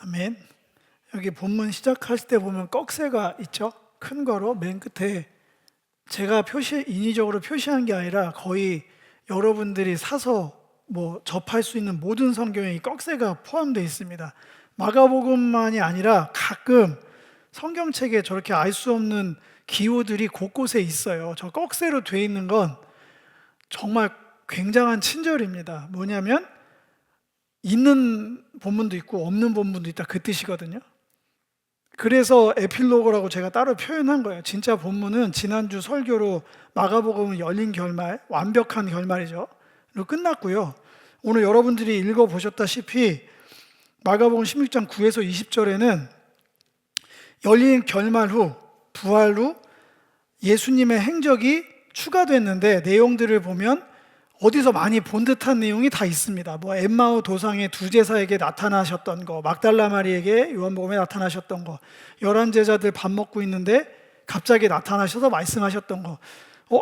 아멘. 여기 본문 시작할 때 보면 꺽쇠가 있죠? 큰 거로 맨 끝에 제가 인위적으로 표시한 게 아니라 거의 여러분들이 사서 접할 수 있는 모든 성경에 이 꺽쇠가 포함되어 있습니다. 마가복음만이 아니라 가끔 성경책에 저렇게 알 수 없는 기호들이 곳곳에 있어요. 저 꺽쇠로 되어 있는 건 정말 굉장한 친절입니다. 뭐냐면 있는 본문도 있고 없는 본문도 있다, 그 뜻이거든요. 그래서 에필로그라고 제가 따로 표현한 거예요. 진짜 본문은 지난주 설교로 마가복음은 열린 결말, 완벽한 결말이죠. 로 끝났고요. 오늘 여러분들이 읽어보셨다시피 마가복음 16장 9에서 20절에는 열린 결말 후, 부활 후 예수님의 행적이 추가됐는데 내용들을 보면 어디서 많이 본 듯한 내용이 다 있습니다. 엠마오 도상의 두 제사에게 나타나셨던 거, 막달라 마리에게 요한복음에 나타나셨던 거, 11 제자들 밥 먹고 있는데 갑자기 나타나셔서 말씀하셨던 거,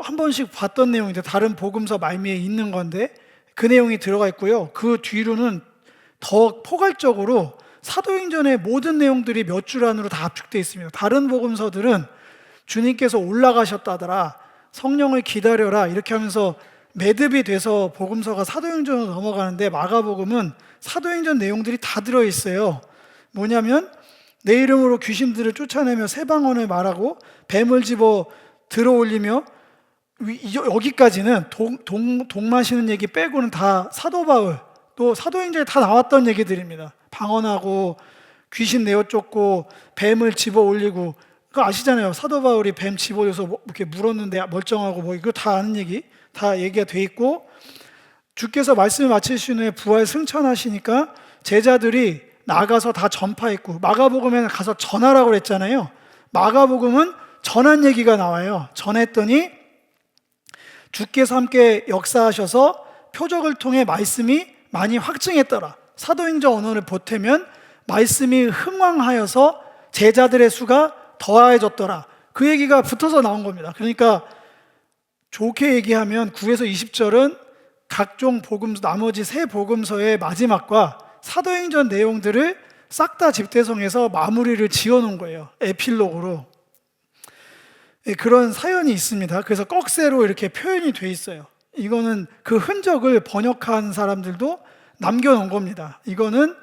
한 번씩 봤던 내용인데 다른 복음서 말미에 있는 건데 그 내용이 들어가 있고요. 그 뒤로는 더 포괄적으로 사도행전의 모든 내용들이 몇 줄 안으로 다 압축되어 있습니다. 다른 복음서들은 주님께서 올라가셨다더라, 성령을 기다려라 이렇게 하면서 매듭이 돼서 복음서가 사도행전으로 넘어가는데 마가복음은 사도행전 내용들이 다 들어있어요. 뭐냐면 내 이름으로 귀신들을 쫓아내며 새 방언을 말하고 뱀을 집어 들어올리며, 여기까지는 독 마시는 얘기 빼고는 다 사도 바울, 또 사도행전에 다 나왔던 얘기들입니다. 방언하고 귀신 내어 쫓고 뱀을 집어 올리고, 그거 아시잖아요. 사도 바울이 뱀 집어줘서 이렇게 물었는데 멀쩡하고 이거 다 아는 얘기, 다 얘기가 돼 있고, 주께서 말씀을 마치신 후에 부활 승천하시니까 제자들이 나가서 다 전파했고, 마가복음에는 가서 전하라고 그랬잖아요. 마가복음은 전한 얘기가 나와요. 전했더니 주께서 함께 역사하셔서 표적을 통해 말씀이 많이 확증했더라. 사도행전 언어를 보태면 말씀이 흥왕하여서 제자들의 수가 더해졌더라. 그 얘기가 붙어서 나온 겁니다. 그러니까 좋게 얘기하면 9에서 20절은 각종 복음서, 나머지 세 복음서의 마지막과 사도행전 내용들을 싹 다 집대성해서 마무리를 지어놓은 거예요. 에필로그로. 그런 사연이 있습니다. 그래서 꺽쇠로 이렇게 표현이 돼 있어요. 이거는 그 흔적을 번역한 사람들도 남겨놓은 겁니다. 이거는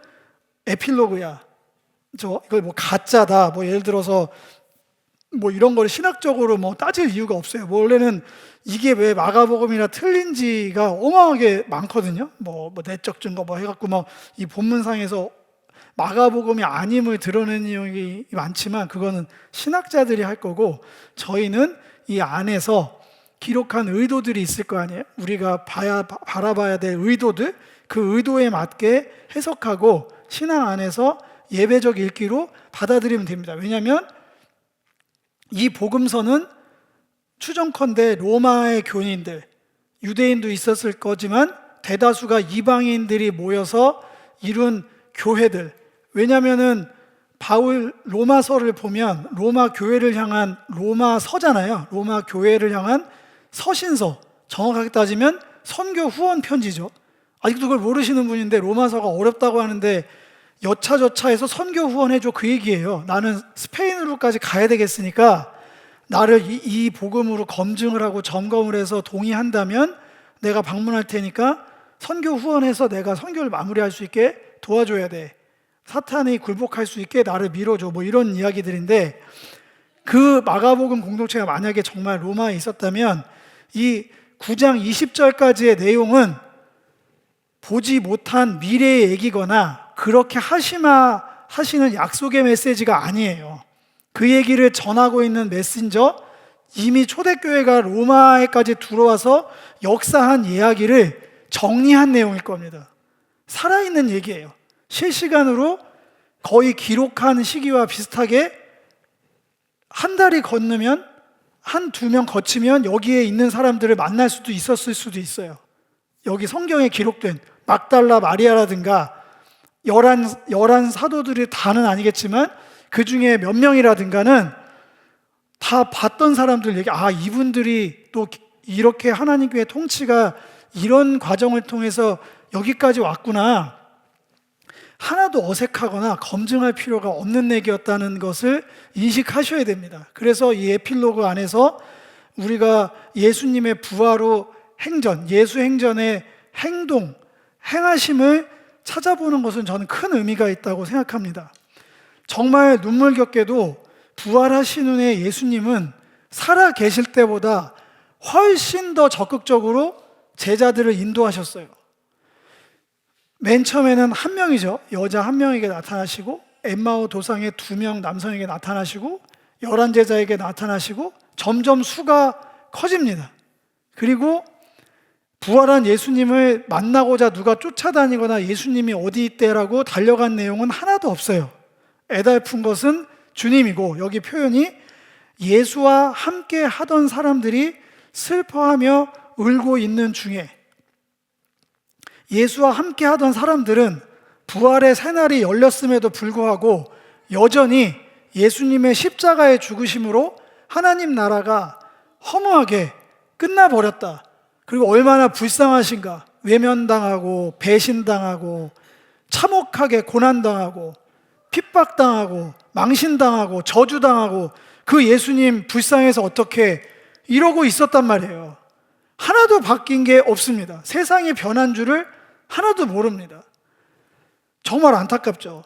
에필로그야, 이걸 가짜다, 예를 들어서 이런 걸 신학적으로 따질 이유가 없어요. 원래는 이게 왜 마가복음이라 틀린지가 어마어마하게 많거든요. 내적 증거 해갖고 이 본문상에서 마가복음이 아님을 드러내는 내용이 많지만 그거는 신학자들이 할 거고, 저희는 이 안에서 기록한 의도들이 있을 거 아니에요. 우리가 바라봐야 될 의도들, 그 의도에 맞게 해석하고 신앙 안에서 예배적 읽기로 받아들이면 됩니다. 왜냐하면 이 복음서는 추정컨대 로마의 교인들, 유대인도 있었을 거지만 대다수가 이방인들이 모여서 이룬 교회들. 왜냐하면은 바울 로마서를 보면 로마 교회를 향한 로마서잖아요. 로마 교회를 향한 서신서, 정확하게 따지면 선교 후원 편지죠. 아직도 그걸 모르시는 분인데 로마서가 어렵다고 하는데 여차저차해서 선교 후원해줘, 그 얘기예요. 나는 스페인으로까지 가야 되겠으니까 나를 이 복음으로 검증을 하고 점검을 해서 동의한다면 내가 방문할 테니까 선교 후원해서 내가 선교를 마무리할 수 있게 도와줘야 돼. 사탄이 굴복할 수 있게 나를 밀어줘, 이런 이야기들인데, 그 마가복음 공동체가 만약에 정말 로마에 있었다면 이 9장 20절까지의 내용은 보지 못한 미래의 얘기거나 그렇게 하시는 약속의 메시지가 아니에요. 그 얘기를 전하고 있는 메신저, 이미 초대교회가 로마에까지 들어와서 역사한 이야기를 정리한 내용일 겁니다. 살아있는 얘기예요. 실시간으로 거의 기록한 시기와 비슷하게 한 달이 건너면, 한 두 명 거치면 여기에 있는 사람들을 만날 수도 있었을 수도 있어요. 여기 성경에 기록된 막달라 마리아라든가 11 사도들이 다는 아니겠지만 그 중에 몇 명이라든가는 다 봤던 사람들 얘기, 이분들이 또 이렇게 하나님교회 통치가 이런 과정을 통해서 여기까지 왔구나. 하나도 어색하거나 검증할 필요가 없는 얘기였다는 것을 인식하셔야 됩니다. 그래서 이 에필로그 안에서 우리가 예수님의 부활로 행전, 예수 행전의 행동, 행하심을 찾아보는 것은 저는 큰 의미가 있다고 생각합니다. 정말 눈물겹게도 부활하신 후에 예수님은 살아 계실 때보다 훨씬 더 적극적으로 제자들을 인도하셨어요. 맨 처음에는 한 명이죠. 여자 한 명에게 나타나시고, 엠마오 도상의 2명 남성에게 나타나시고, 11제자에게 나타나시고, 점점 수가 커집니다. 그리고 부활한 예수님을 만나고자 누가 쫓아다니거나 예수님이 어디 있대라고 달려간 내용은 하나도 없어요. 애달픈 것은 주님이고, 여기 표현이 예수와 함께 하던 사람들이 슬퍼하며 울고 있는 중에, 예수와 함께 하던 사람들은 부활의 새날이 열렸음에도 불구하고 여전히 예수님의 십자가의 죽으심으로 하나님 나라가 허무하게 끝나버렸다. 그리고 얼마나 불쌍하신가. 외면당하고 배신당하고 참혹하게 고난당하고 핍박당하고 망신당하고 저주당하고 그 예수님 불쌍해서 어떻게 이러고 있었단 말이에요. 하나도 바뀐 게 없습니다. 세상이 변한 줄을 하나도 모릅니다. 정말 안타깝죠.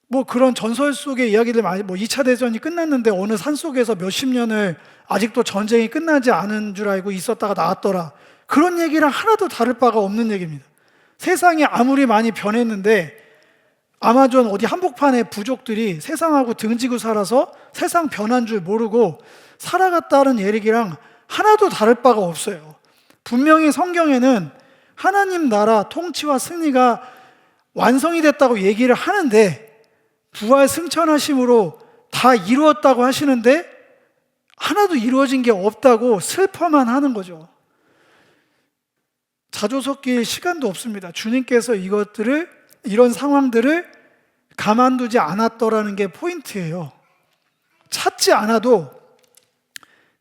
뭐 그런 전설 속의 이야기들 많이, 뭐 2차 대전이 끝났는데 어느 산속에서 몇십 년을 아직도 전쟁이 끝나지 않은 줄 알고 있었다가 나왔더라. 그런 얘기랑 하나도 다를 바가 없는 얘기입니다. 세상이 아무리 많이 변했는데 아마존 어디 한복판에 부족들이 세상하고 등지고 살아서 세상 변한 줄 모르고 살아갔다는 얘기랑 하나도 다를 바가 없어요. 분명히 성경에는 하나님 나라 통치와 승리가 완성이 됐다고 얘기를 하는데, 부활 승천하심으로 다 이루었다고 하시는데 하나도 이루어진 게 없다고 슬퍼만 하는 거죠. 자조 섞일 시간도 없습니다. 주님께서 이런 상황들을 가만두지 않았더라는 게 포인트예요. 찾지 않아도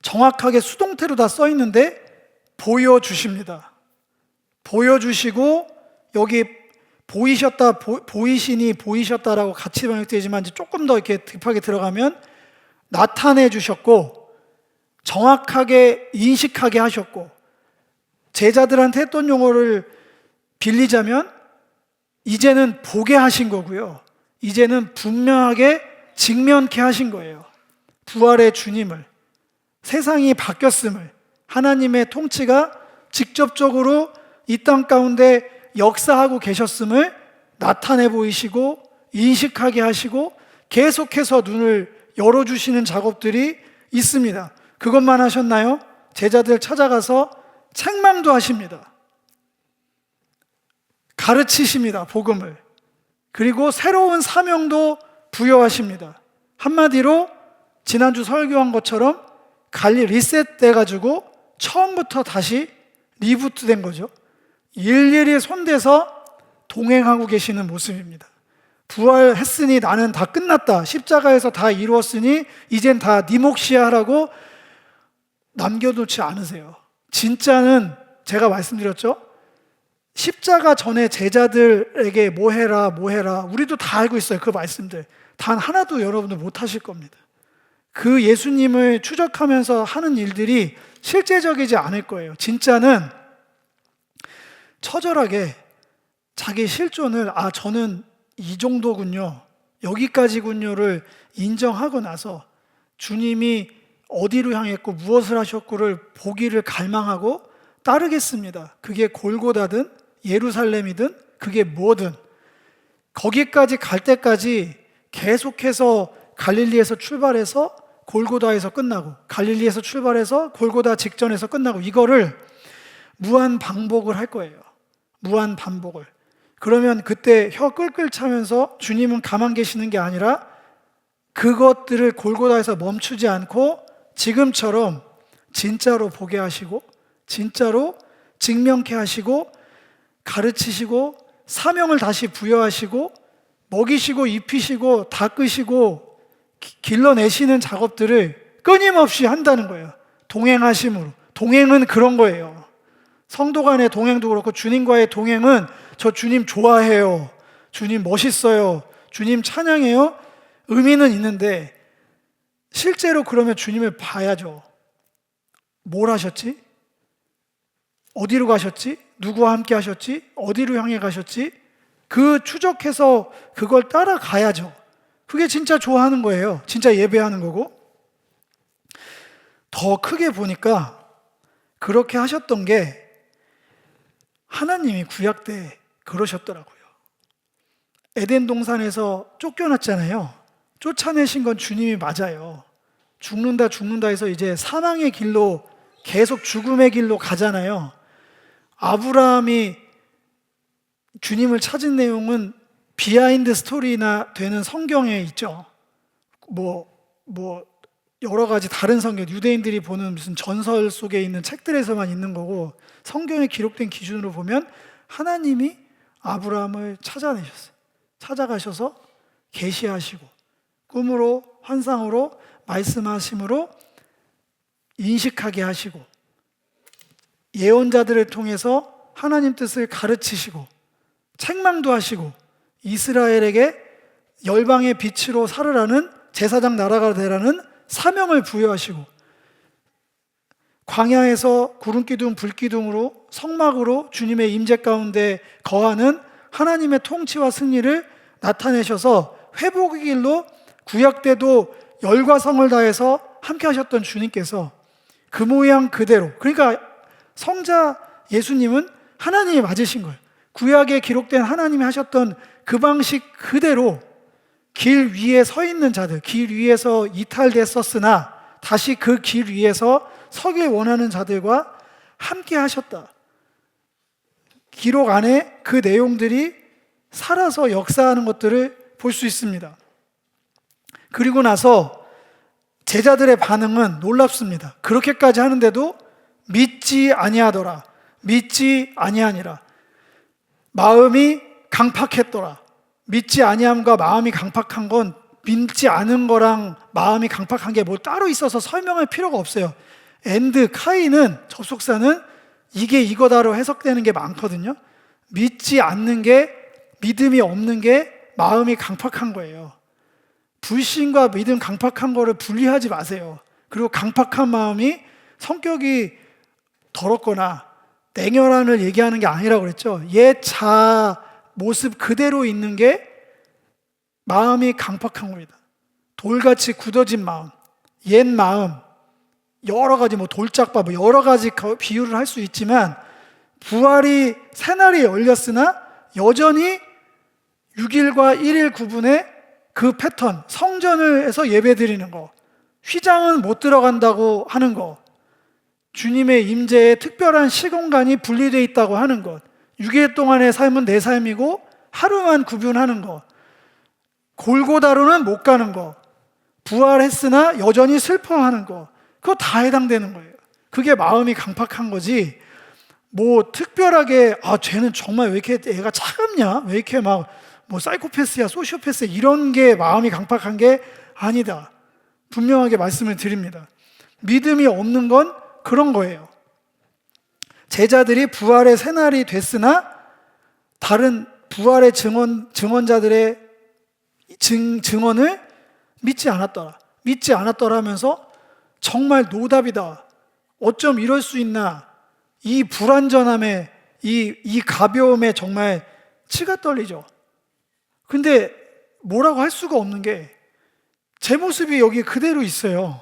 정확하게 수동태로 다 써 있는데 보여주십니다. 보여주시고, 여기 보이셨다, 보이시니 보이셨다라고 같이 번역되지만 조금 더 이렇게 딥하게 들어가면 나타내 주셨고, 정확하게 인식하게 하셨고, 제자들한테 했던 용어를 빌리자면 이제는 보게 하신 거고요. 이제는 분명하게 직면케 하신 거예요. 부활의 주님을, 세상이 바뀌었음을, 하나님의 통치가 직접적으로 이 땅 가운데 역사하고 계셨음을 나타내 보이시고 인식하게 하시고 계속해서 눈을 열어주시는 작업들이 있습니다. 그것만 하셨나요? 제자들 찾아가서 책망도 하십니다. 가르치십니다. 복음을. 그리고 새로운 사명도 부여하십니다. 한마디로 지난주 설교한 것처럼 리셋돼가지고 처음부터 다시 리부트된 거죠. 일일이 손대서 동행하고 계시는 모습입니다. 부활했으니 나는 다 끝났다. 십자가에서 다 이루었으니 이젠 다 네 몫이야 라고 남겨놓지 않으세요. 진짜는 제가 말씀드렸죠. 십자가 전에 제자들에게 뭐 해라 우리도 다 알고 있어요. 그 말씀들 단 하나도 여러분들 못 하실 겁니다. 그 예수님을 추적하면서 하는 일들이 실제적이지 않을 거예요. 진짜는 처절하게 자기 실존을 저는 이 정도군요, 여기까지군요를 인정하고 나서 주님이 어디로 향했고 무엇을 하셨고를 보기를 갈망하고 따르겠습니다. 그게 골고다든 예루살렘이든 그게 뭐든 거기까지 갈 때까지 계속해서 갈릴리에서 출발해서 골고다에서 끝나고, 갈릴리에서 출발해서 골고다 직전에서 끝나고, 이거를 무한 반복을 할 거예요. 무한 반복을. 그러면 그때 혀 끌끌 차면서 주님은 가만 계시는 게 아니라 그것들을 골고다에서 멈추지 않고 지금처럼 진짜로 보게 하시고 진짜로 직면케 하시고 가르치시고 사명을 다시 부여하시고 먹이시고 입히시고 닦으시고 길러내시는 작업들을 끊임없이 한다는 거예요. 동행하심으로. 동행은 그런 거예요. 성도 간의 동행도 그렇고 주님과의 동행은 저 주님 좋아해요, 주님 멋있어요, 주님 찬양해요, 의미는 있는데 실제로 그러면 주님을 봐야죠. 뭘 하셨지? 어디로 가셨지? 누구와 함께 하셨지? 어디로 향해 가셨지? 그 추적해서 그걸 따라가야죠. 그게 진짜 좋아하는 거예요. 진짜 예배하는 거고. 더 크게 보니까 그렇게 하셨던 게 하나님이 구약 때 그러셨더라고요. 에덴 동산에서 쫓겨났잖아요. 쫓아내신 건 주님이 맞아요. 죽는다 죽는다 해서 이제 사망의 길로, 계속 죽음의 길로 가잖아요. 아브라함이 주님을 찾은 내용은 비하인드 스토리나 되는 성경에 있죠. 뭐 여러 가지 다른 성경, 유대인들이 보는 무슨 전설 속에 있는 책들에서만 있는 거고, 성경에 기록된 기준으로 보면 하나님이 아브라함을 찾아내셨어요. 찾아가셔서 계시하시고 꿈으로, 환상으로, 말씀하심으로 인식하게 하시고, 예언자들을 통해서 하나님 뜻을 가르치시고, 책망도 하시고, 이스라엘에게 열방의 빛으로 살으라는, 제사장 나라가 되라는 사명을 부여하시고, 광야에서 구름기둥 불기둥으로 성막으로 주님의 임재 가운데 거하는 하나님의 통치와 승리를 나타내셔서 회복의 길로 구약 때도 열과 성을 다해서 함께 하셨던 주님께서 그 모양 그대로, 그러니까 성자 예수님은 하나님이 맞으신 거예요. 구약에 기록된 하나님이 하셨던 그 방식 그대로 길 위에 서 있는 자들, 길 위에서 이탈됐었으나 다시 그 길 위에서 서길 원하는 자들과 함께 하셨다. 기록 안에 그 내용들이 살아서 역사하는 것들을 볼 수 있습니다. 그리고 나서 제자들의 반응은 놀랍습니다. 그렇게까지 하는데도 믿지 아니하더라, 믿지 아니하니라. 마음이 강팍했더라. 믿지 아니함과 마음이 강팍한 건 믿지 않은 거랑 마음이 강팍한 게 뭐 따로 있어서 설명할 필요가 없어요. 엔드, 카이는, 접속사는 이게 이거다로 해석되는 게 많거든요. 믿지 않는 게, 믿음이 없는 게 마음이 강팍한 거예요. 불신과 믿음 강팍한 거를 분리하지 마세요. 그리고 강팍한 마음이 성격이 더럽거나 냉혈한을 얘기하는 게 아니라고 그랬죠. 옛 자아 모습 그대로 있는 게 마음이 강팍한 겁니다. 돌같이 굳어진 마음, 옛 마음, 여러 가지 돌짝바 여러 가지 비유를 할 수 있지만, 부활이 새날이 열렸으나 여전히 6일과 1일 구분의 그 패턴, 성전을 해서 예배 드리는 거, 휘장은 못 들어간다고 하는 거, 주님의 임재에 특별한 시공간이 분리되어 있다고 하는 것, 6일 동안의 삶은 내 삶이고 하루만 구분하는 것, 골고다로는 못 가는 것, 부활했으나 여전히 슬퍼하는 것, 그거 다 해당되는 거예요. 그게 마음이 강팍한 거지, 특별하게 쟤는 정말 왜 이렇게 애가 차갑냐, 왜 이렇게 사이코패스야, 소시오패스야, 이런 게 마음이 강팍한 게 아니다. 분명하게 말씀을 드립니다. 믿음이 없는 건 그런 거예요. 제자들이 부활의 새날이 됐으나 다른 부활의 증언자들의 증언을 믿지 않았더라. 믿지 않았더라 하면서 정말 노답이다. 어쩜 이럴 수 있나. 이 불완전함에, 이 가벼움에 정말 치가 떨리죠. 근데 뭐라고 할 수가 없는 게 제 모습이 여기 그대로 있어요.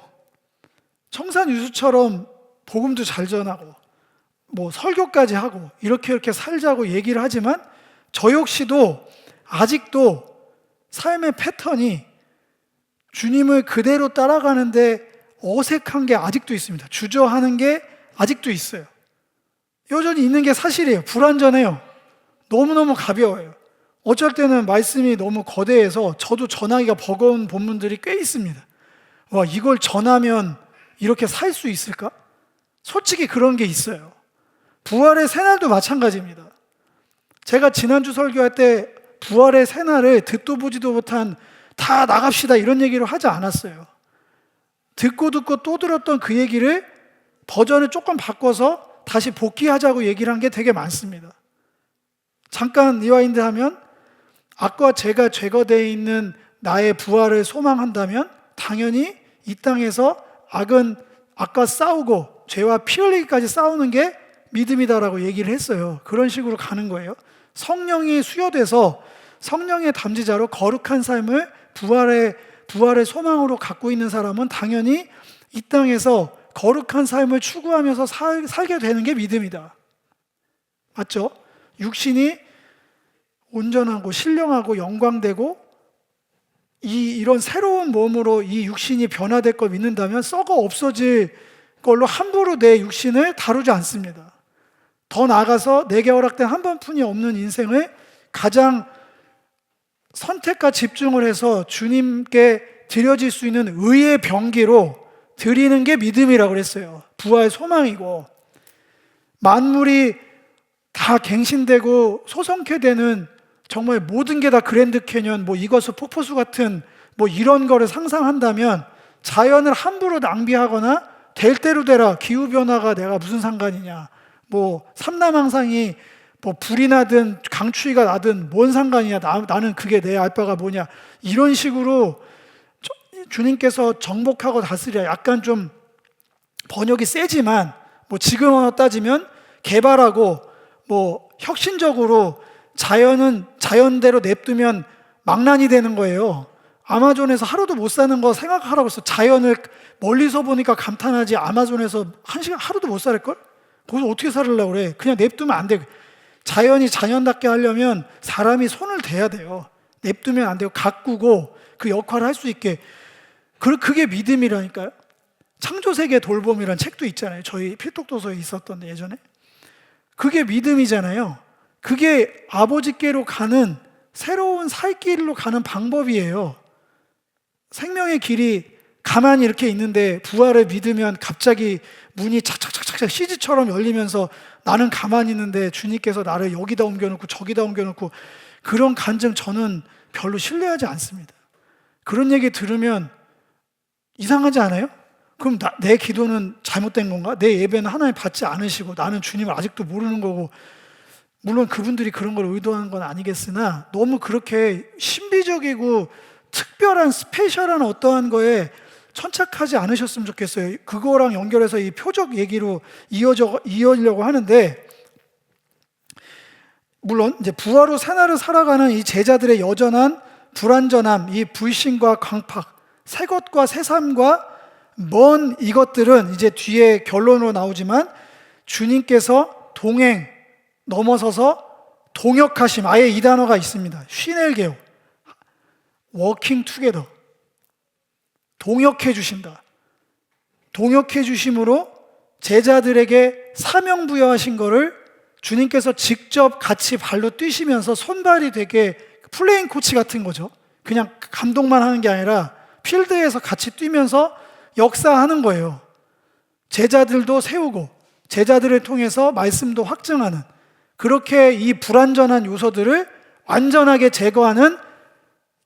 청산유수처럼 복음도 잘 전하고 설교까지 하고 이렇게 살자고 얘기를 하지만, 저 역시도 아직도 삶의 패턴이 주님을 그대로 따라가는데 어색한 게 아직도 있습니다. 주저하는 게 아직도 있어요. 여전히 있는 게 사실이에요. 불완전해요. 너무너무 가벼워요. 어쩔 때는 말씀이 너무 거대해서 저도 전하기가 버거운 본문들이 꽤 있습니다. 와, 이걸 전하면 이렇게 살 수 있을까? 솔직히 그런 게 있어요. 부활의 새날도 마찬가지입니다. 제가 지난주 설교할 때 부활의 새날을 듣도 보지도 못한, 다 나갑시다 이런 얘기를 하지 않았어요. 듣고 또 들었던 그 얘기를 버전을 조금 바꿔서 다시 복귀하자고 얘기를 한 게 되게 많습니다. 잠깐 리와인드 하면 악과 죄가 제거되어 있는 나의 부활을 소망한다면 당연히 이 땅에서 악과 싸우고 죄와 피 흘리기까지 싸우는 게 믿음이다라고 얘기를 했어요. 그런 식으로 가는 거예요. 성령이 수여돼서 성령의 담지자로 거룩한 삶을 부활의 소망으로 갖고 있는 사람은 당연히 이 땅에서 거룩한 삶을 추구하면서 살게 되는 게 믿음이다. 맞죠? 육신이 온전하고 신령하고 영광되고 이런 새로운 몸으로 이 육신이 변화될 걸 믿는다면 썩어 없어질 걸로 함부로 내 육신을 다루지 않습니다. 더 나아가서 내게 허락된 한 번뿐이 없는 인생을 가장 선택과 집중을 해서 주님께 드려질 수 있는 의의 병기로 드리는 게 믿음이라고 그랬어요. 부활 소망이고, 만물이 다 갱신되고 소성케 되는 정말 모든 게 다 그랜드 캐년, 이것을 폭포수 같은 이런 거를 상상한다면 자연을 함부로 낭비하거나 될 대로 되라, 기후변화가 내가 무슨 상관이냐, 삼라망상이 불이 나든 강추위가 나든 뭔 상관이냐, 나는 그게 내 알 바가 뭐냐, 이런 식으로 주님께서 정복하고 다스리라, 약간 좀 번역이 세지만 지금 따지면 개발하고 혁신적으로 자연은 자연대로 냅두면 망난이 되는 거예요. 아마존에서 하루도 못 사는 거 생각하라고 해서 자연을 멀리서 보니까 감탄하지, 아마존에서 한 시간 하루도 못 살을걸? 거기서 어떻게 살으려고 그래? 그냥 냅두면 안 돼. 자연이 자연답게 하려면 사람이 손을 대야 돼요. 냅두면 안 돼요. 가꾸고 그 역할을 할 수 있게. 그게 믿음이라니까요. 창조세계 돌봄이라는 책도 있잖아요. 저희 필독도서에 있었던데, 예전에. 그게 믿음이잖아요. 그게 아버지께로 가는 새로운 살 길로 가는 방법이에요. 생명의 길이 가만히 이렇게 있는데 부활을 믿으면 갑자기 문이 착착착착 CG처럼 열리면서 나는 가만히 있는데 주님께서 나를 여기다 옮겨놓고 저기다 옮겨놓고, 그런 간증 저는 별로 신뢰하지 않습니다. 그런 얘기 들으면 이상하지 않아요? 그럼 내 기도는 잘못된 건가? 내 예배는 하나님 받지 않으시고 나는 주님을 아직도 모르는 거고, 물론 그분들이 그런 걸 의도하는 건 아니겠으나 너무 그렇게 신비적이고 특별한 스페셜한 어떠한 거에 천착하지 않으셨으면 좋겠어요. 그거랑 연결해서 이 표적 얘기로 이어지려고 하는데, 물론 이제 부활 후 새날을 살아가는 이 제자들의 여전한 불완전함, 이 불신과 강팍, 새 것과 새삼과 먼 이것들은 이제 뒤에 결론으로 나오지만 주님께서 동행 넘어서서 동역하심, 아예 이 단어가 있습니다. 쉬넬게오, 워킹 투게더, 동역해 주신다. 동역해 주심으로 제자들에게 사명 부여하신 거를 주님께서 직접 같이 발로 뛰시면서 손발이 되게 플레잉 코치 같은 거죠. 그냥 감독만 하는 게 아니라 필드에서 같이 뛰면서 역사하는 거예요. 제자들도 세우고 제자들을 통해서 말씀도 확증하는, 그렇게 이 불완전한 요소들을 완전하게 제거하는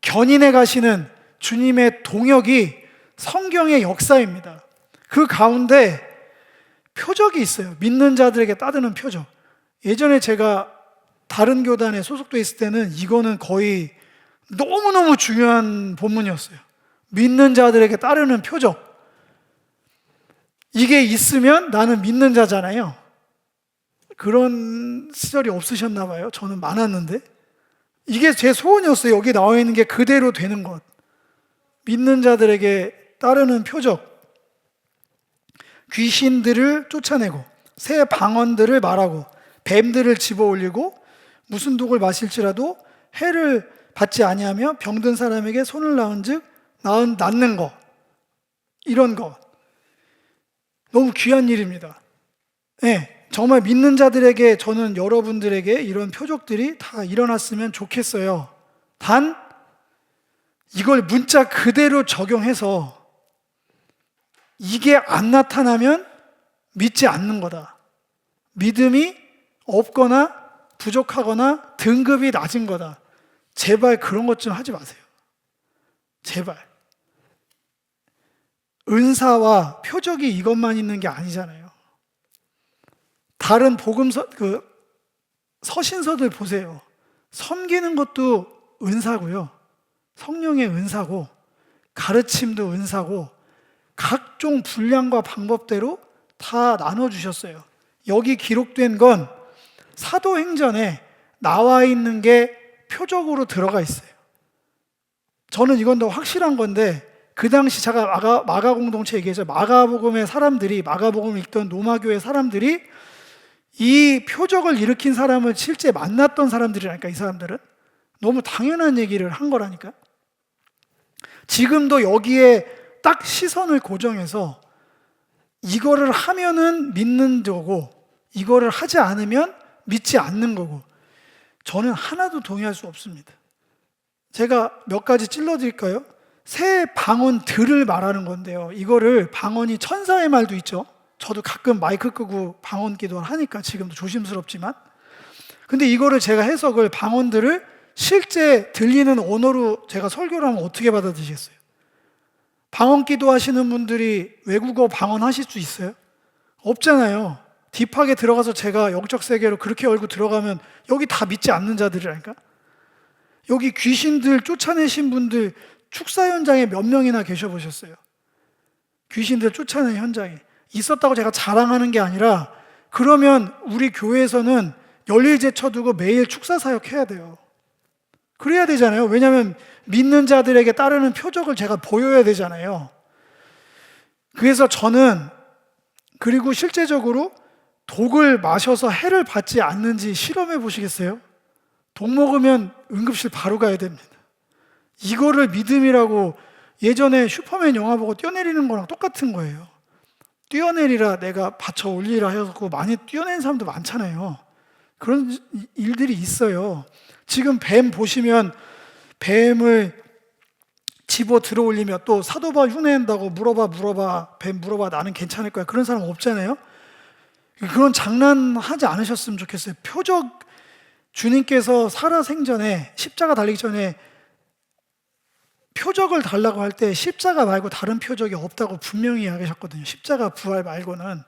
견인해 가시는 주님의 동역이 성경의 역사입니다. 그 가운데 표적이 있어요. 믿는 자들에게 따르는 표적. 예전에 제가 다른 교단에 소속돼 있을 때는 이거는 거의 너무너무 중요한 본문이었어요. 믿는 자들에게 따르는 표적. 이게 있으면 나는 믿는 자잖아요. 그런 시절이 없으셨나 봐요. 저는 많았는데. 이게 제 소원이었어요. 여기 나와 있는 게 그대로 되는 것. 믿는 자들에게 따르는 표적. 귀신들을 쫓아내고 새 방언들을 말하고 뱀들을 집어올리고 무슨 독을 마실지라도 해를 받지 아니하며 병든 사람에게 손을 낫는 거, 이런 거 너무 귀한 일입니다. 네, 정말 믿는 자들에게, 저는 여러분들에게 이런 표적들이 다 일어났으면 좋겠어요. 단 이걸 문자 그대로 적용해서 이게 안 나타나면 믿지 않는 거다. 믿음이 없거나 부족하거나 등급이 낮은 거다. 제발 그런 것 좀 하지 마세요. 제발. 은사와 표적이 이것만 있는 게 아니잖아요. 다른 복음서, 서신서들 보세요. 섬기는 것도 은사고요. 성령의 은사고 가르침도 은사고 각종 분량과 방법대로 다 나눠주셨어요. 여기 기록된 건 사도행전에 나와 있는 게 표적으로 들어가 있어요. 저는 이건 더 확실한 건데 그 당시 제가 마가 공동체 얘기해서 마가복음의 사람들이 마가복음을 읽던 로마교회 사람들이 이 표적을 일으킨 사람을 실제 만났던 사람들이라니까. 이 사람들은 너무 당연한 얘기를 한 거라니까. 지금도 여기에 딱 시선을 고정해서 이거를 하면은 믿는 거고 이거를 하지 않으면 믿지 않는 거고, 저는 하나도 동의할 수 없습니다. 제가 몇 가지 찔러드릴까요? 새 방언들을 말하는 건데요, 이거를 방언이 천사의 말도 있죠. 저도 가끔 마이크 끄고 방언 기도를 하니까 지금도 조심스럽지만, 근데 이거를 제가 해석을 방언들을 실제 들리는 언어로 제가 설교를 하면 어떻게 받아들이겠어요? 방언 기도하시는 분들이 외국어 방언 하실 수 있어요? 없잖아요. 딥하게 들어가서 제가 영적 세계로 그렇게 열고 들어가면 여기 다 믿지 않는 자들이라니까. 여기 귀신들 쫓아내신 분들 축사 현장에 몇 명이나 계셔보셨어요? 귀신들 쫓아내는 현장에 있었다고 제가 자랑하는 게 아니라, 그러면 우리 교회에서는 열일제 쳐두고 매일 축사 사역 해야 돼요. 그래야 되잖아요. 왜냐하면 믿는 자들에게 따르는 표적을 제가 보여야 되잖아요. 그래서 저는, 그리고 실제적으로 독을 마셔서 해를 받지 않는지 실험해 보시겠어요? 독 먹으면 응급실 바로 가야 됩니다. 이거를 믿음이라고, 예전에 슈퍼맨 영화 보고 뛰어내리는 거랑 똑같은 거예요. 뛰어내리라 내가 받쳐 올리라 해서 많이 뛰어내는 사람도 많잖아요. 그런 일들이 있어요. 지금 뱀 보시면 뱀을 집어 들어 올리면 또 사도 바울 흉내낸다고 물어봐 뱀 물어봐 나는 괜찮을 거야, 그런 사람 없잖아요. 그런 장난하지 않으셨으면 좋겠어요. 표적, 주님께서 살아생전에 십자가 달리기 전에 표적을 달라고 할 때 십자가 말고 다른 표적이 없다고 분명히 이야기하셨거든요. 십자가 부활 말고는.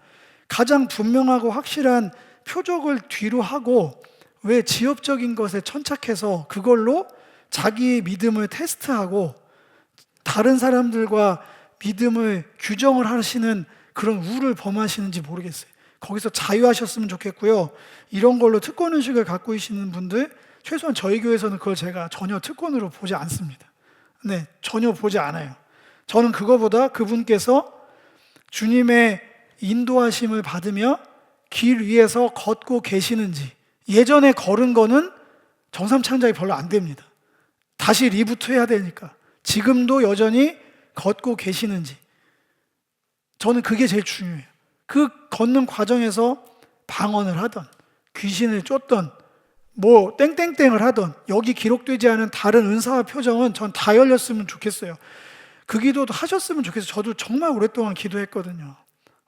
가장 분명하고 확실한 표적을 뒤로 하고, 왜 지엽적인 것에 천착해서 그걸로 자기의 믿음을 테스트하고 다른 사람들과 믿음을 규정을 하시는 그런 우를 범하시는지 모르겠어요. 거기서 자유하셨으면 좋겠고요. 이런 걸로 특권의식을 갖고 계시는 분들, 최소한 저희 교회에서는 그걸 제가 전혀 특권으로 보지 않습니다. 네, 전혀 보지 않아요. 저는 그거보다 그분께서 주님의 인도하심을 받으며 길 위에서 걷고 계시는지, 예전에 걸은 거는 정삼창작이 별로 안 됩니다. 다시 리부트 해야 되니까. 지금도 여전히 걷고 계시는지, 저는 그게 제일 중요해요. 그 걷는 과정에서 방언을 하던, 귀신을 쫓던, 뭐 땡땡땡을 하던, 여기 기록되지 않은 다른 은사와 표정은 전 다 열렸으면 좋겠어요. 그 기도도 하셨으면 좋겠어요. 저도 정말 오랫동안 기도했거든요.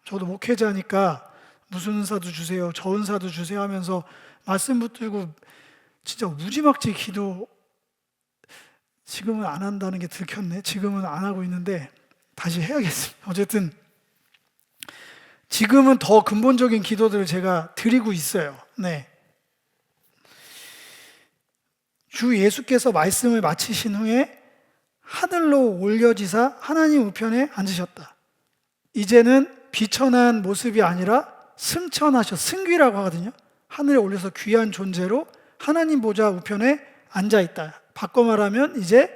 저도 목회자니까 무슨 은사도 주세요, 저 은사도 주세요 하면서 말씀 붙들고 진짜 무지막지 기도, 지금은 안 한다는 게 들켰네. 지금은 안 하고 있는데 다시 해야겠습니다. 어쨌든 지금은 더 근본적인 기도들을 제가 드리고 있어요. 네. 주 예수께서 말씀을 마치신 후에 하늘로 올려지사 하나님 우편에 앉으셨다. 이제는 비천한 모습이 아니라 승귀라고 하거든요. 하늘에 올려서 귀한 존재로 하나님 보좌 우편에 앉아있다. 바꿔 말하면 이제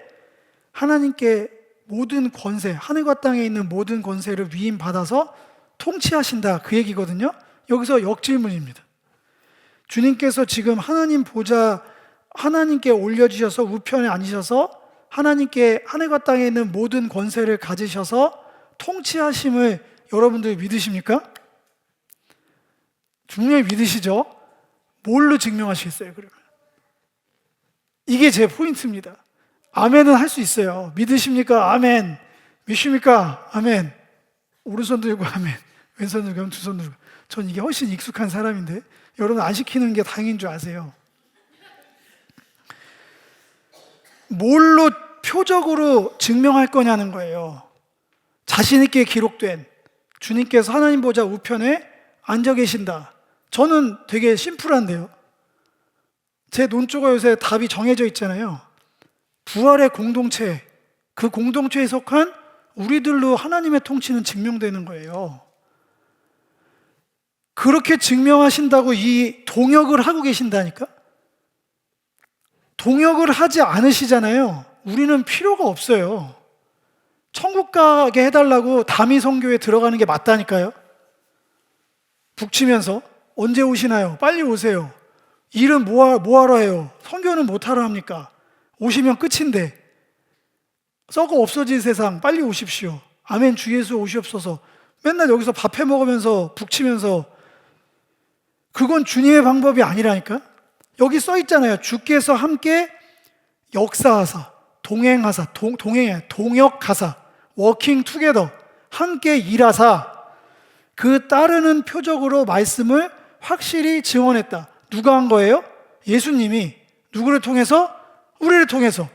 하나님께 모든 권세, 하늘과 땅에 있는 모든 권세를 위임받아서 통치하신다, 그 얘기거든요. 여기서 역질문입니다. 주님께서 지금 하나님 보좌, 하나님께 올려주셔서 우편에 앉으셔서 하나님께 하늘과 땅에 있는 모든 권세를 가지셔서 통치하심을 여러분들이 믿으십니까? 분명히 믿으시죠? 뭘로 증명하시겠어요, 그러면? 이게 제 포인트입니다. 아멘은 할 수 있어요. 믿으십니까? 아멘. 믿습니까? 아멘. 오른손 들고 아멘. 왼손 들고 두 손 들고. 전 이게 훨씬 익숙한 사람인데 여러분 안 시키는 게 다행인 줄 아세요. 뭘로 표적으로 증명할 거냐는 거예요. 자신 있게 기록된 주님께서 하나님 보좌 우편에 앉아 계신다. 저는 되게 심플한데요. 제 논조가 요새 답이 정해져 있잖아요. 부활의 공동체, 그 공동체에 속한 우리들로 하나님의 통치는 증명되는 거예요. 그렇게 증명하신다고 이 동역을 하고 계신다니까? 동역을 하지 않으시잖아요. 우리는 필요가 없어요. 천국 가게 해달라고 다미 선교에 들어가는 게 맞다니까요. 북치면서 언제 오시나요? 빨리 오세요. 일은 뭐하러 해요? 선교는 못하러 합니까? 오시면 끝인데. 썩어 없어질 세상 빨리 오십시오. 아멘 주 예수 오시옵소서. 맨날 여기서 밥해 먹으면서 북치면서, 그건 주님의 방법이 아니라니까. 여기 써 있잖아요. 주께서 함께 역사하사, 동행하사, 동역하사, 워킹 투게더, 함께 일하사, 그 따르는 표적으로 말씀을 확실히 증언했다. 누가 한 거예요? 예수님이. 누구를 통해서? 우리를 통해서.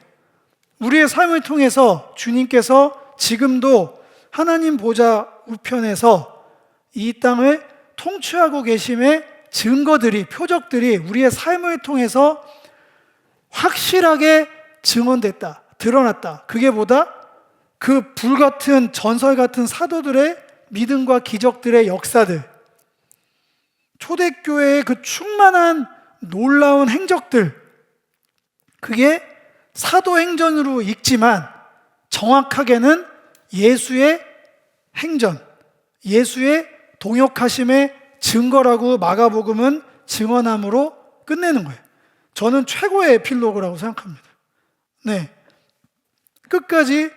우리의 삶을 통해서 주님께서 지금도 하나님 보좌 우편에서 이 땅을 통치하고 계심의 증거들이, 표적들이 우리의 삶을 통해서 확실하게 증언됐다, 드러났다. 그게 뭐다? 그 불같은 전설 같은 사도들의 믿음과 기적들의 역사들, 초대교회의 그 충만한 놀라운 행적들, 그게 사도행전으로 읽지만 정확하게는 예수의 행전, 예수의 동역하심의 증거라고 마가복음은 증언함으로 끝내는 거예요. 저는 최고의 에필로그라고 생각합니다. 네, 끝까지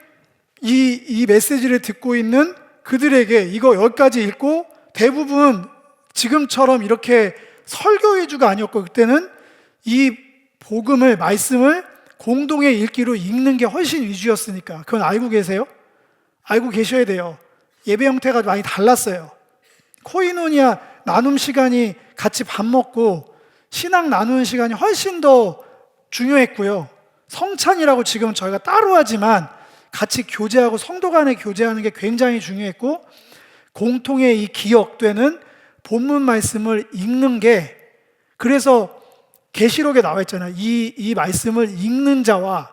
이 메시지를 듣고 있는 그들에게 이거 여기까지 읽고, 대부분 지금처럼 이렇게 설교 위주가 아니었고, 그때는 이 복음을, 말씀을 공동의 읽기로 읽는 게 훨씬 위주였으니까. 그건 알고 계세요? 알고 계셔야 돼요. 예배 형태가 많이 달랐어요. 코이노니아 나눔 시간이 같이 밥 먹고 신앙 나누는 시간이 훨씬 더 중요했고요. 성찬이라고 지금 저희가 따로 하지만 같이 교제하고 성도 간에 교제하는 게 굉장히 중요했고, 공통의 이 기억되는 본문 말씀을 읽는 게, 그래서 계시록에 나와 있잖아요. 이 말씀을 읽는 자와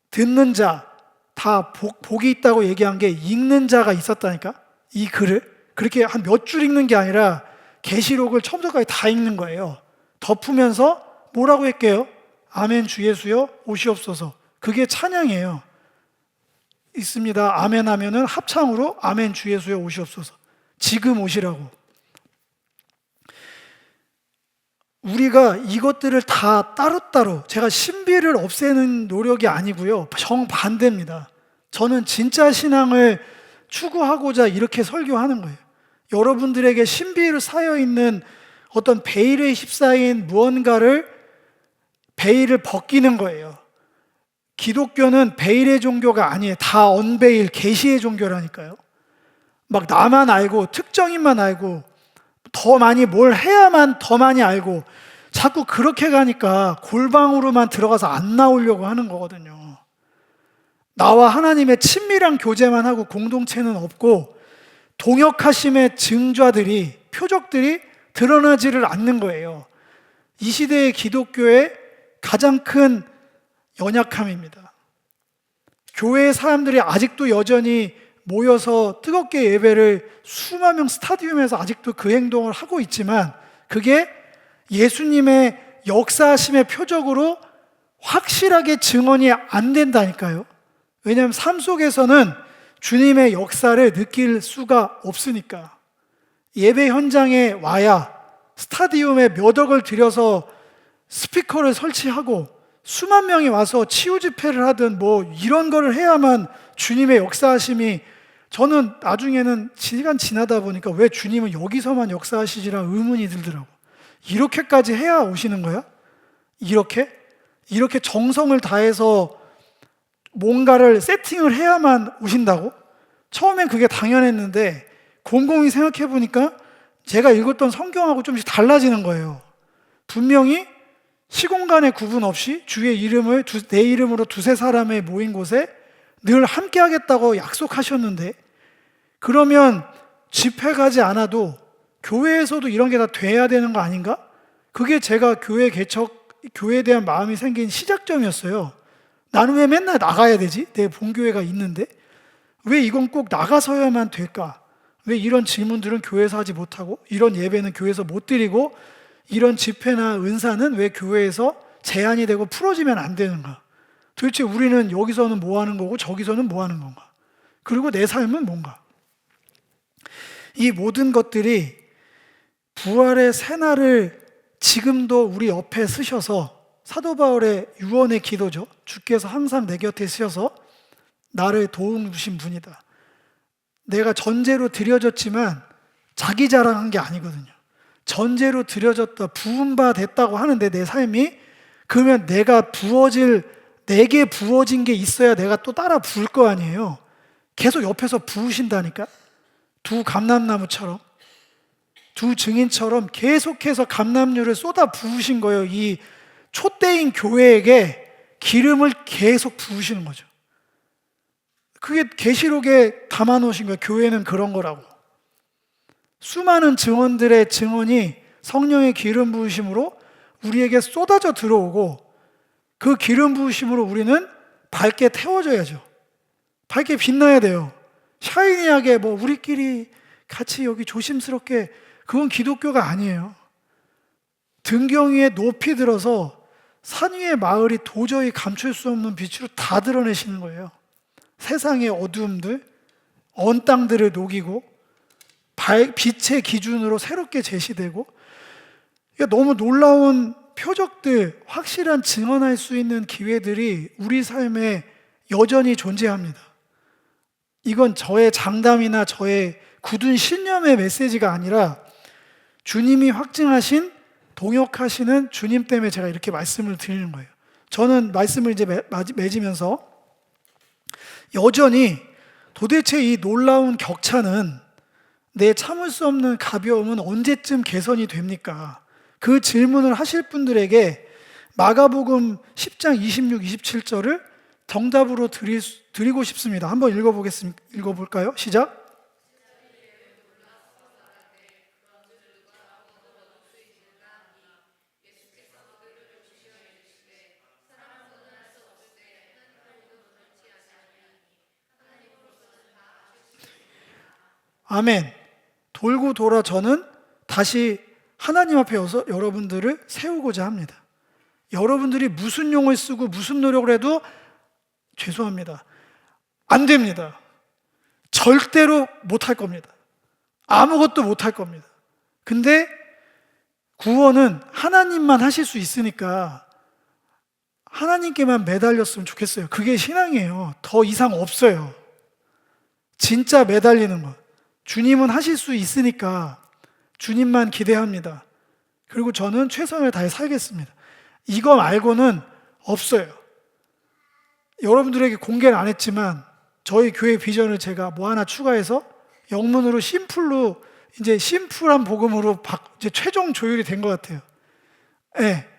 듣는 자 다 복이 있다고 얘기한 게 읽는 자가 있었다니까. 이 글을 그렇게 한 몇 줄 읽는 게 아니라 계시록을 처음부터까지 다 읽는 거예요. 덮으면서 뭐라고 할게요? 아멘 주 예수여 오시옵소서. 그게 찬양이에요. 있습니다. 아멘 하면은 합창으로 아멘 주 예수여 오시옵소서. 지금 오시라고. 우리가 이것들을 다 따로따로, 제가 신비를 없애는 노력이 아니고요, 정반대입니다. 저는 진짜 신앙을 추구하고자 이렇게 설교하는 거예요. 여러분들에게 신비를 쌓여있는 어떤 베일에 휩싸인 무언가를, 베일을 벗기는 거예요. 기독교는 베일의 종교가 아니에요. 다 언베일, 계시의 종교라니까요. 막 나만 알고 특정인만 알고 더 많이 뭘 해야만 더 많이 알고, 자꾸 그렇게 가니까 골방으로만 들어가서 안 나오려고 하는 거거든요. 나와 하나님의 친밀한 교제만 하고 공동체는 없고, 동역하심의 증좌들이, 표적들이 드러나지를 않는 거예요. 이 시대의 기독교의 가장 큰 연약함입니다. 교회의 사람들이 아직도 여전히 모여서 뜨겁게 예배를 수만 명 스타디움에서 아직도 그 행동을 하고 있지만, 그게 예수님의 역사하심의 표적으로 확실하게 증언이 안 된다니까요. 왜냐하면 삶 속에서는 주님의 역사를 느낄 수가 없으니까. 예배 현장에 와야 스타디움에 몇 억을 들여서 스피커를 설치하고 수만 명이 와서 치유 집회를 하든 뭐 이런 거를 해야만 주님의 역사하심이, 저는 나중에는 시간 지나다 보니까 왜 주님은 여기서만 역사하시지라 의문이 들더라고. 이렇게까지 해야 오시는 거야? 이렇게 정성을 다해서 뭔가를 세팅을 해야만 오신다고? 처음엔 그게 당연했는데 곰곰이 생각해 보니까 제가 읽었던 성경하고 좀씩 달라지는 거예요. 분명히 시공간의 구분 없이 주의 이름을 내 이름으로 두세 사람의 모인 곳에 늘 함께 하겠다고 약속하셨는데, 그러면 집회 가지 않아도 교회에서도 이런 게 다 돼야 되는 거 아닌가? 그게 제가 교회에 대한 마음이 생긴 시작점이었어요. 나는 왜 맨날 나가야 되지? 내 본교회가 있는데 왜 이건 꼭 나가서야만 될까? 왜 이런 질문들은 교회에서 하지 못하고, 이런 예배는 교회에서 못 드리고, 이런 집회나 은사는 왜 교회에서 제한이 되고 풀어지면 안 되는가? 도대체 우리는 여기서는 뭐 하는 거고 저기서는 뭐 하는 건가? 그리고 내 삶은 뭔가? 이 모든 것들이 부활의 새날을 지금도 우리 옆에 쓰셔서, 사도 바울의 유언의 기도죠. 주께서 항상 내 곁에 쓰셔서 나를 도우신 분이다. 내가 전제로 드려졌지만 자기 자랑한 게 아니거든요. 전제로 드려졌다, 부은 바 됐다고 하는데 내 삶이, 그러면 내게 부어진 게 있어야 내가 또 따라 부을 거 아니에요. 계속 옆에서 부으신다니까. 두 감람나무처럼, 두 증인처럼 계속해서 감람류를 쏟아 부으신 거예요. 이 촛대인 교회에게 기름을 계속 부으시는 거죠. 그게 계시록에 담아 놓으신 거예요. 교회는 그런 거라고. 수많은 증언들의 증언이 성령의 기름 부으심으로 우리에게 쏟아져 들어오고, 그 기름 부으심으로 우리는 밝게 태워져야죠. 밝게 빛나야 돼요. 샤이니하게 우리끼리 같이 여기 조심스럽게, 그건 기독교가 아니에요. 등경 위에 높이 들어서 산 위의 마을이 도저히 감출 수 없는 빛으로 다 드러내시는 거예요. 세상의 어두움들, 언 땅들을 녹이고 빛의 기준으로 새롭게 제시되고, 그러니까 너무 놀라운 표적들, 확실한 증언할 수 있는 기회들이 우리 삶에 여전히 존재합니다. 이건 저의 장담이나 저의 굳은 신념의 메시지가 아니라 주님이 확증하신, 동역하시는 주님 때문에 제가 이렇게 말씀을 드리는 거예요. 저는 말씀을 이제 맺으면서 여전히 도대체 이 놀라운 격차는, 내 참을 수 없는 가벼움은 언제쯤 개선이 됩니까? 그 질문을 하실 분들에게 마가복음 10장 26, 27절을 정답으로 드리고 싶습니다. 한번 읽어볼까요? 시작. 아멘. 돌고 돌아 저는 다시 하나님 앞에 서서 여러분들을 세우고자 합니다. 여러분들이 무슨 용을 쓰고 무슨 노력을 해도 죄송합니다, 안 됩니다. 절대로 못할 겁니다. 아무것도 못할 겁니다. 근데 구원은 하나님만 하실 수 있으니까 하나님께만 매달렸으면 좋겠어요. 그게 신앙이에요. 더 이상 없어요. 진짜 매달리는 것. 주님은 하실 수 있으니까 주님만 기대합니다. 그리고 저는 최선을 다해 살겠습니다. 이거 말고는 없어요. 여러분들에게 공개는 안 했지만 저희 교회 비전을 제가 하나 추가해서 영문으로 이제 심플한 복음으로 이제 최종 조율이 된 것 같아요. 네.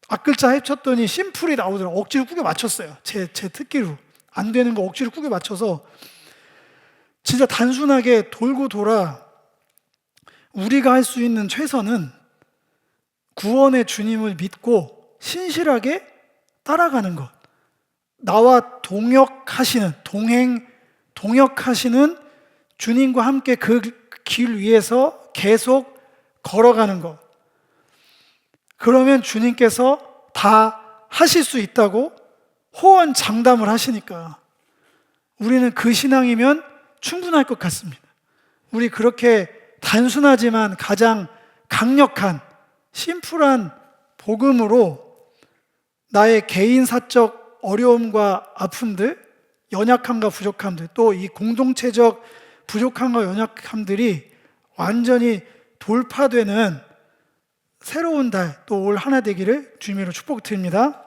앞글자 합쳤더니 심플이 나오더라고요. 억지로 꾸겨 맞췄어요. 제 특기로. 안 되는 거 억지로 꾸겨 맞춰서 진짜 단순하게 돌고 돌아 우리가 할 수 있는 최선은 구원의 주님을 믿고 신실하게 따라가는 것. 나와 동역하시는 주님과 함께 그 길 위에서 계속 걸어가는 것. 그러면 주님께서 다 하실 수 있다고 호언장담을 하시니까 우리는 그 신앙이면 충분할 것 같습니다. 우리 그렇게 단순하지만 가장 강력한 심플한 복음으로 나의 개인 사적 어려움과 아픔들, 연약함과 부족함들, 또 이 공동체적 부족함과 연약함들이 완전히 돌파되는 새로운 달, 또 올 하나 되기를 주님으로 축복드립니다.